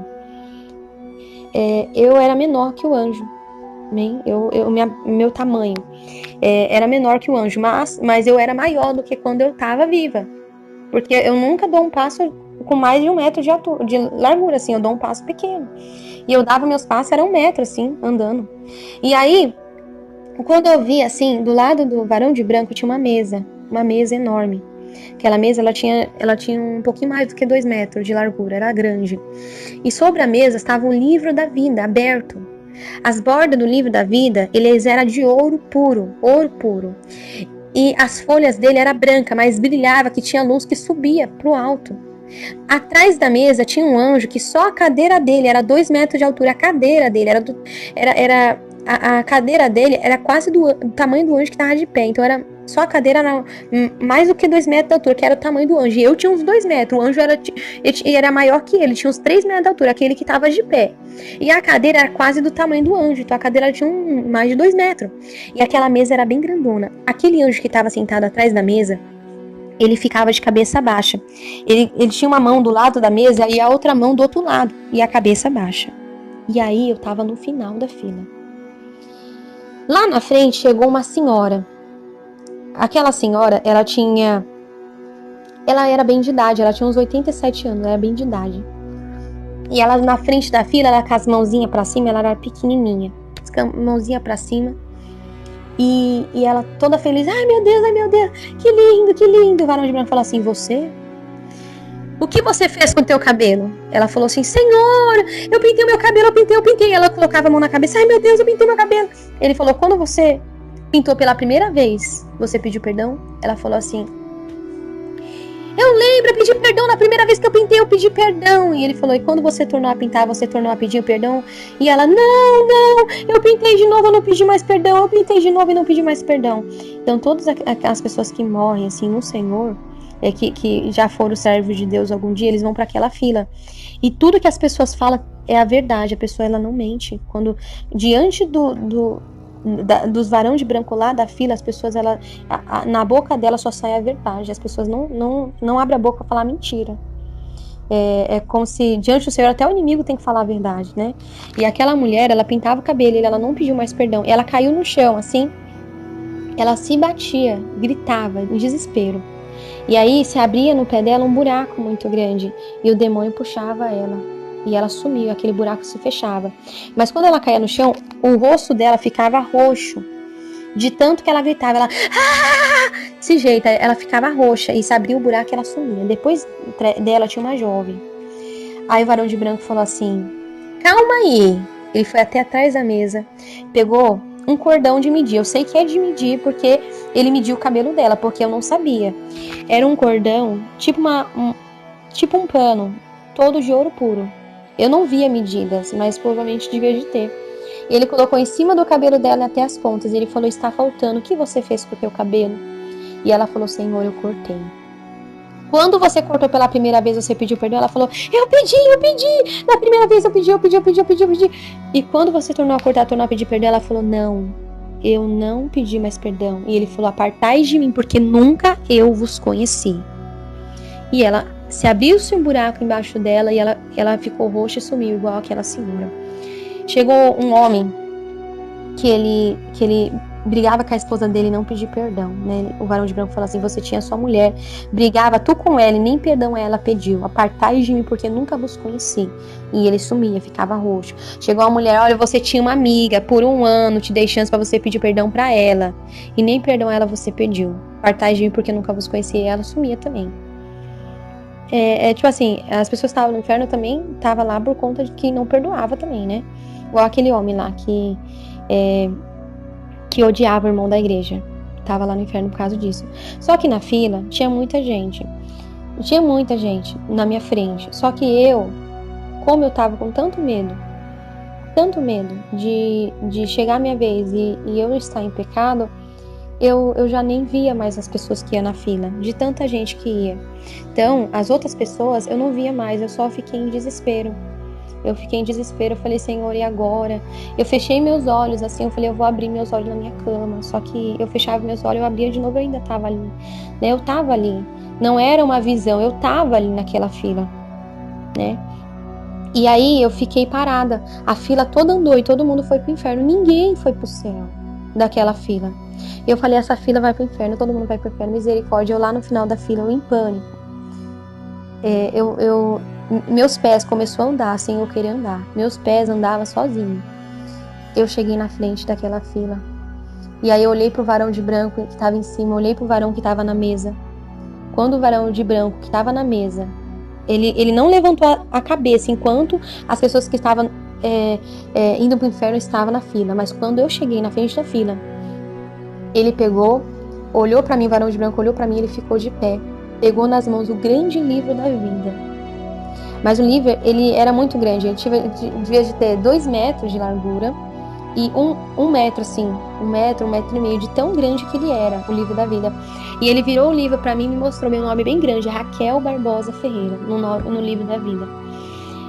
Eu era menor que o anjo, né? Meu tamanho era menor que o anjo, mas eu era maior do que quando eu estava viva, porque eu nunca dou um passo com mais de 1 metro de largura, assim, eu dou um passo pequeno, e eu dava meus passos, era 1 metro, assim, andando. E aí, quando eu vi, assim, do lado do varão de branco tinha uma mesa enorme. Aquela mesa, ela tinha um pouquinho mais do que 2 metros de largura, era grande. E sobre a mesa estava o livro da vida, aberto. As bordas do livro da vida, eles eram de ouro puro. E as folhas dele eram brancas, mas brilhava, que tinha luz que subia para o alto. Atrás da mesa tinha um anjo que só a cadeira dele era 2 metros de altura. A cadeira dele a cadeira dele era quase do tamanho do anjo que estava de pé. Então só a cadeira era mais do que 2 metros de altura, que era o tamanho do anjo. E eu tinha uns 2 metros. O anjo era maior que ele, tinha uns 3 metros de altura, aquele que estava de pé. E a cadeira era quase do tamanho do anjo. Então a cadeira tinha mais de 2 metros. E aquela mesa era bem grandona. Aquele anjo que estava sentado atrás da mesa, ele ficava de cabeça baixa. Ele tinha uma mão do lado da mesa e a outra mão do outro lado. E a cabeça baixa. E aí eu estava no final da fila. Lá na frente chegou uma senhora. Aquela senhora, ela era bem de idade, ela tinha uns 87 anos, ela era bem de idade. E ela na frente da fila, ela com as mãozinhas pra cima, ela era pequenininha, mãozinha pra cima. E ela toda feliz, ai meu Deus, que lindo. O varão de branco falou assim, você? O que você fez com o teu cabelo? Ela falou assim, Senhor, eu pintei o meu cabelo, eu pintei. Ela colocava a mão na cabeça, ai meu Deus, eu pintei meu cabelo. Ele falou, quando você pintou pela primeira vez, você pediu perdão? Ela falou assim, eu lembro, eu pedi perdão na primeira vez que eu pintei, eu pedi perdão. E ele falou, e quando você tornou a pintar, você tornou a pedir perdão? E ela, não, eu pintei de novo, eu não pedi mais perdão, eu pintei de novo e não pedi mais perdão. Então todas aquelas pessoas que morrem assim no Senhor, que já foram servos de Deus algum dia, eles vão para aquela fila. E tudo que as pessoas falam é a verdade, a pessoa ela não mente. Quando diante dos varão de branco lá da fila, as pessoas, na boca dela só sai a verdade. As pessoas não abrem a boca para falar mentira. É como se diante do Senhor até o inimigo tem que falar a verdade, né? E aquela mulher, ela pintava o cabelo, ela não pediu mais perdão. Ela caiu no chão, assim, ela se batia, gritava em desespero. E aí se abria no pé dela um buraco muito grande e o demônio puxava ela. E ela sumiu, aquele buraco se fechava. Mas quando ela caía no chão, o rosto dela ficava roxo. De tanto que ela gritava, ela... Desse jeito, ela ficava roxa. E se abria o buraco, ela sumia. Depois dela tinha uma jovem. Aí o varão de branco falou assim, calma aí. Ele foi até atrás da mesa, pegou um cordão de medir. Eu sei que é de medir porque ele mediu o cabelo dela, porque eu não sabia. Era um cordão, tipo um pano, todo de ouro puro. Eu não via medidas, mas provavelmente devia de ter. Ele colocou em cima do cabelo dela até as pontas. Ele falou, está faltando, o que você fez com o teu cabelo? E ela falou, Senhor, eu cortei. Quando você cortou pela primeira vez, você pediu perdão? Ela falou, eu pedi. Na primeira vez eu pedi. E quando você tornou a cortar, tornou a pedir perdão, ela falou, não, eu não pedi mais perdão. E ele falou, apartai de mim, porque nunca eu vos conheci. E ela se abriu-se um buraco embaixo dela e ela ficou roxa e sumiu, igual aquela senhora. Chegou um homem que ele brigava com a esposa dele e não pediu perdão, né? O varão de branco falou assim, você tinha sua mulher, brigava tu com ela e nem perdão ela pediu, apartai de mim porque nunca vos conheci. E ele sumia, ficava roxo. Chegou a mulher, olha, você tinha uma amiga, por 1 ano te dei chance pra você pedir perdão pra ela, e nem perdão ela você pediu, apartai de mim porque nunca vos conheci. E ela sumia também. Tipo assim, as pessoas que estavam no inferno também estavam lá por conta de que não perdoava também, né? Igual aquele homem lá que odiava o irmão da igreja. Tava lá no inferno por causa disso. Só que na fila tinha muita gente. Tinha muita gente na minha frente. Só que eu, como eu tava com tanto medo de chegar a minha vez e eu estar em pecado, eu já nem via mais as pessoas que iam na fila, de tanta gente que ia. Então, as outras pessoas eu não via mais, eu só fiquei em desespero. Eu falei, Senhor, e agora? Eu fechei meus olhos, assim, eu falei, eu vou abrir meus olhos na minha cama. Só que eu fechava meus olhos, eu abria de novo, eu ainda tava ali, né? Eu tava ali, não era uma visão, eu tava ali naquela fila, né? E aí eu fiquei parada, a fila toda andou e todo mundo foi pro inferno, ninguém foi pro céu daquela fila. Eu falei, essa fila vai pro inferno, todo mundo vai pro inferno, misericórdia. Eu lá no final da fila, eu em pânico. Meus pés começou a andar sem eu querer andar. Meus pés andavam sozinhos. Eu cheguei na frente daquela fila. E aí eu olhei pro varão de branco que estava em cima, olhei pro varão que estava na mesa. Quando o varão de branco que estava na mesa, ele não levantou a cabeça enquanto as pessoas que estavam indo pro inferno estavam na fila. Mas quando eu cheguei na frente da fila, ele pegou, olhou pra mim, o varão de branco olhou pra mim, ele ficou de pé. Pegou nas mãos o grande livro da vida. Mas o livro, ele era muito grande, ele devia de ter 2 metros de largura e um metro, assim, 1 metro, 1,5 metro, de tão grande que ele era, o livro da vida. E ele virou o livro pra mim e me mostrou meu nome bem grande, Raquel Barbosa Ferreira, no livro da vida.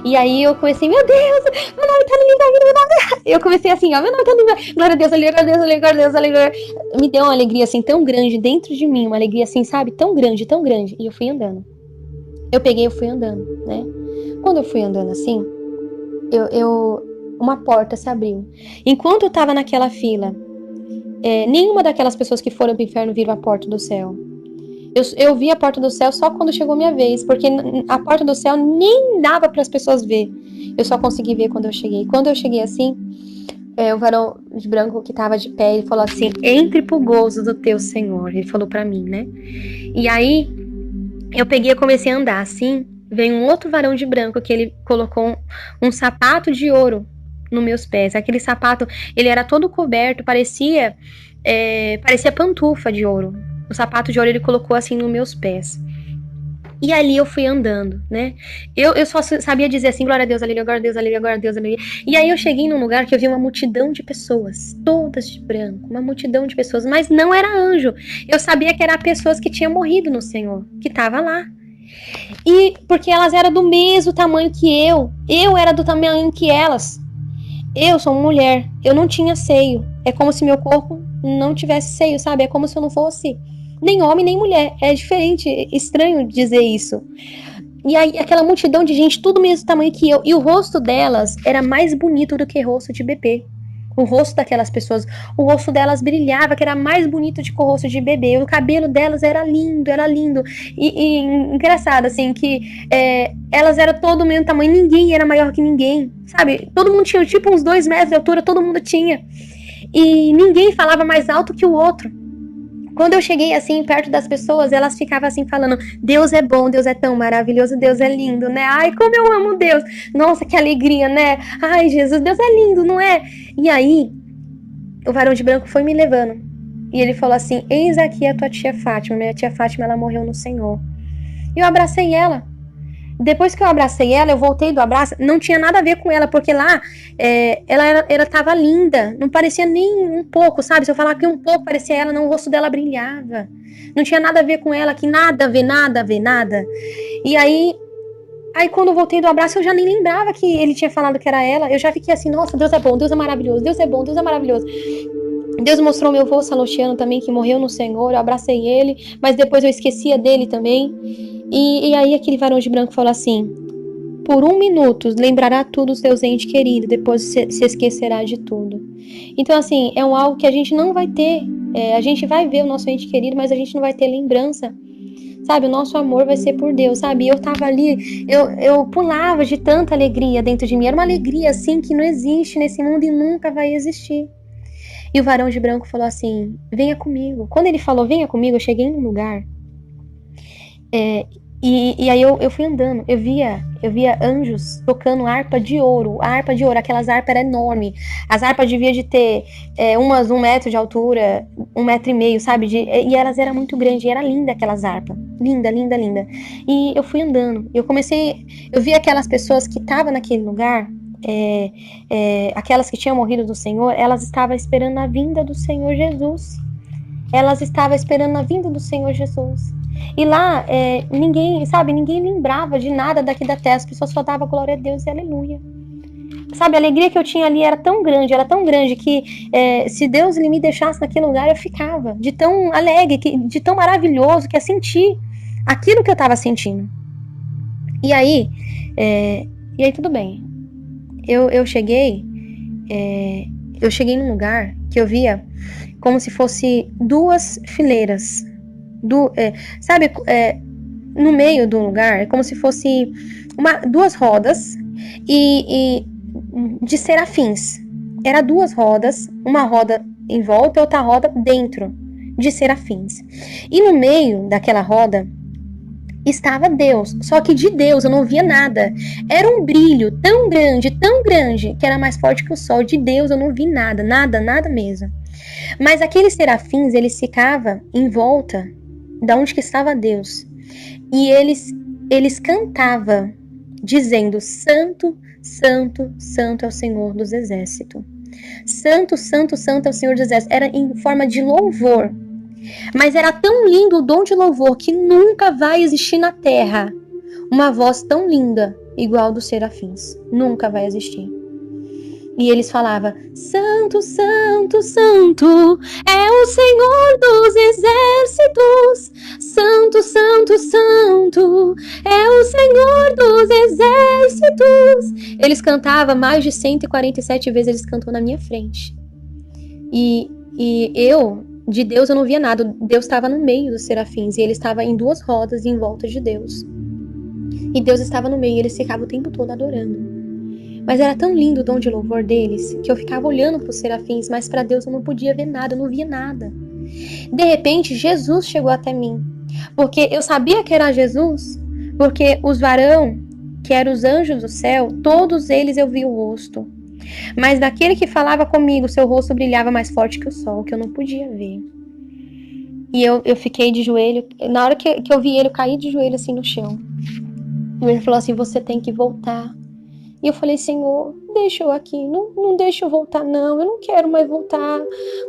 E aí eu comecei, meu Deus, meu nome tá no livro da vida, meu nome... Eu comecei assim, ó, meu nome tá no livro da vida, glória a Deus, aleluia. Me deu uma alegria assim tão grande dentro de mim, uma alegria assim, sabe, tão grande. E eu fui andando. Eu fui andando, né? Quando eu fui andando assim, uma porta se abriu. Enquanto eu tava naquela fila, nenhuma daquelas pessoas que foram pro inferno viram a porta do céu. Eu vi a porta do céu só quando chegou minha vez, porque a porta do céu nem dava para as pessoas ver. Eu só consegui ver quando eu cheguei. Quando eu cheguei assim, o varão de branco que tava de pé, ele falou assim, entre pro gozo do teu Senhor. Ele falou para mim, né? E aí, eu peguei e comecei a andar assim. Veio um outro varão de branco que ele colocou um sapato de ouro nos meus pés. Aquele sapato, ele era todo coberto, parecia pantufa de ouro. O sapato de ouro ele colocou assim nos meus pés. E ali eu fui andando, né? Eu só sabia dizer assim, glória a Deus, aleluia, glória a Deus, aleluia, glória a Deus, aleluia. E aí eu cheguei num lugar que eu vi uma multidão de pessoas, todas de branco, uma multidão de pessoas, mas não era anjo. Eu sabia que eram pessoas que tinham morrido no Senhor, que estavam lá. E porque elas eram do mesmo tamanho que eu era do tamanho que elas. Eu sou uma mulher, eu não tinha seio. É como se meu corpo não tivesse seio, sabe? É como se eu não fosse nem homem nem mulher. É diferente, é estranho dizer isso. E aí aquela multidão de gente, tudo mesmo tamanho que eu. E o rosto delas era mais bonito do que o rosto de bebê. O rosto daquelas pessoas, o rosto delas brilhava, que era mais bonito do que o rosto de bebê. O cabelo delas era lindo, era lindo. E engraçado, assim, que elas eram todo o mesmo tamanho, ninguém era maior que ninguém, sabe? Todo mundo tinha tipo uns 2 metros de altura, todo mundo tinha. e ninguém falava mais alto que o outro. Quando eu cheguei assim perto das pessoas, elas ficavam assim falando: Deus é bom, Deus é tão maravilhoso, Deus é lindo, né? Ai, como eu amo Deus! Nossa, que alegria, né? Ai, Jesus, Deus é lindo, não é? E aí, o varão de branco foi me levando. E ele falou assim: eis aqui a tua tia Fátima. Minha tia Fátima, ela morreu no Senhor. E eu abracei ela. Depois que eu abracei ela, eu voltei do abraço, não tinha nada a ver com ela, porque lá ela tava linda, não parecia nem um pouco, sabe? Se eu falar que um pouco parecia ela, não, o rosto dela brilhava. Não tinha nada a ver com ela, que nada a ver, nada a ver, nada. E aí quando eu voltei do abraço, eu já nem lembrava que ele tinha falado que era ela. Eu já fiquei assim: nossa, Deus é bom, Deus é maravilhoso, Deus é bom, Deus é maravilhoso. Deus mostrou meu avô Salostiano também, que morreu no Senhor, eu abracei ele, mas depois eu esquecia dele também. E aí aquele varão de branco falou assim: por 1 minuto lembrará tudo os teus entes queridos, depois se esquecerá de tudo. Então assim, é algo que a gente não vai ter, a gente vai ver o nosso ente querido, mas a gente não vai ter lembrança, sabe? O nosso amor vai ser por Deus, sabe? Eu tava ali, eu pulava de tanta alegria dentro de mim, era uma alegria assim que não existe nesse mundo e nunca vai existir. E o varão de branco falou assim: venha comigo. Quando ele falou venha comigo, eu cheguei num lugar, e aí eu fui andando, eu via anjos tocando harpa de ouro, aquelas harpas eram enormes, as harpas deviam de ter umas 1 metro de altura, 1,5 metro, sabe, e elas eram muito grandes, e era linda aquelas harpas, linda, linda, linda. E eu fui andando, eu vi aquelas pessoas que estavam naquele lugar, aquelas que tinham morrido do Senhor, elas estavam esperando a vinda do Senhor Jesus. Elas estavam esperando a vinda do Senhor Jesus. E lá, ninguém lembrava de nada daqui da terra. As pessoas só davam glória a Deus e aleluia. Sabe, a alegria que eu tinha ali era tão grande que se Deus ele me deixasse naquele lugar, eu ficava de tão alegre, de tão maravilhoso, que é sentir aquilo que eu estava sentindo. E aí tudo bem. Eu cheguei num lugar que eu via como se fosse 2 fileiras, sabe, no meio do lugar, é como se fosse 2 rodas e de serafins. Era 2 rodas, uma roda em volta e outra roda dentro, de serafins. E no meio daquela roda estava Deus, só que de Deus eu não via nada. Era um brilho tão grande, que era mais forte que o sol. De Deus eu não vi nada, nada mesmo. Mas aqueles serafins, eles ficavam em volta da onde que estava Deus. E eles cantavam, dizendo: Santo, Santo, Santo é o Senhor dos Exércitos. Santo, Santo, Santo é o Senhor dos Exércitos. Era em forma de louvor. Mas era tão lindo o dom de louvor que nunca vai existir na terra uma voz tão linda igual dos serafins. Nunca vai existir. E eles falavam: Santo, Santo, Santo é o Senhor dos Exércitos. Santo, Santo, Santo é o Senhor dos Exércitos. Eles cantavam mais de 147 vezes, eles cantou na minha frente. E de Deus eu não via nada. Deus estava no meio dos serafins e ele estava em 2 rodas em volta de Deus. E Deus estava no meio e eles ficavam o tempo todo adorando. Mas era tão lindo o dom de louvor deles que eu ficava olhando para os serafins, mas para Deus eu não podia ver nada, eu não via nada. De repente, Jesus chegou até mim, porque eu sabia que era Jesus, porque os varão, que eram os anjos do céu, todos eles eu vi o rosto. Mas daquele que falava comigo, seu rosto brilhava mais forte que o sol, que eu não podia ver. E eu fiquei de joelho, na hora que eu vi ele, eu caí de joelho assim no chão. E ele falou assim: você tem que voltar. E eu falei: Senhor, deixa eu aqui, não deixa eu voltar não, eu não quero mais voltar,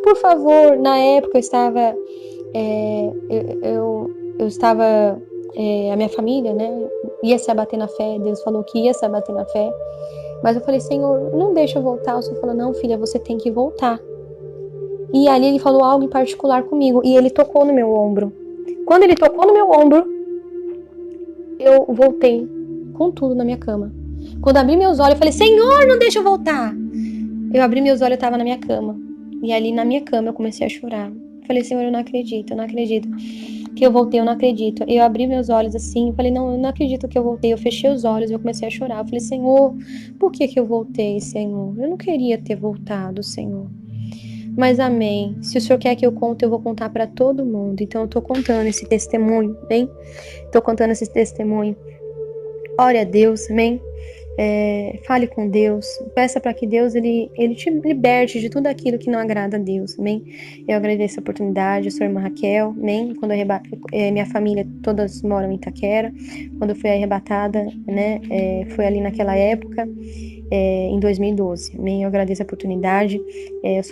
por favor. Na época eu estava, eu estava, a minha família, né, ia se abater na fé, Deus falou que ia se abater na fé, mas eu falei: Senhor, não deixa eu voltar. O Senhor falou: não, filha, você tem que voltar. E ali ele falou algo em particular comigo, e ele tocou no meu ombro. Quando ele tocou no meu ombro, eu voltei com tudo na minha cama. Quando abri meus olhos, eu falei: Senhor, não deixa eu voltar. Eu abri meus olhos, eu estava na minha cama. E ali na minha cama eu comecei a chorar. Falei: Senhor, eu não acredito que eu voltei, eu não acredito. Eu abri meus olhos assim, falei: não, eu não acredito que eu voltei. Eu fechei os olhos e eu comecei a chorar. Eu falei: Senhor, por que eu voltei, Senhor? Eu não queria ter voltado, Senhor. Mas amém. Se o Senhor quer que eu conte, eu vou contar para todo mundo. Então eu tô contando esse testemunho, amém? Tô contando esse testemunho. Ore a Deus, amém? Fale com Deus, peça para que Deus ele te liberte de tudo aquilo que não agrada a Deus, amém? Eu agradeço a oportunidade, eu sou a irmã Raquel, amém? Quando eu minha família todas moram em Itaquera, quando eu fui arrebatada, né, foi ali naquela época, em 2012, amém? Eu agradeço a oportunidade, eu sou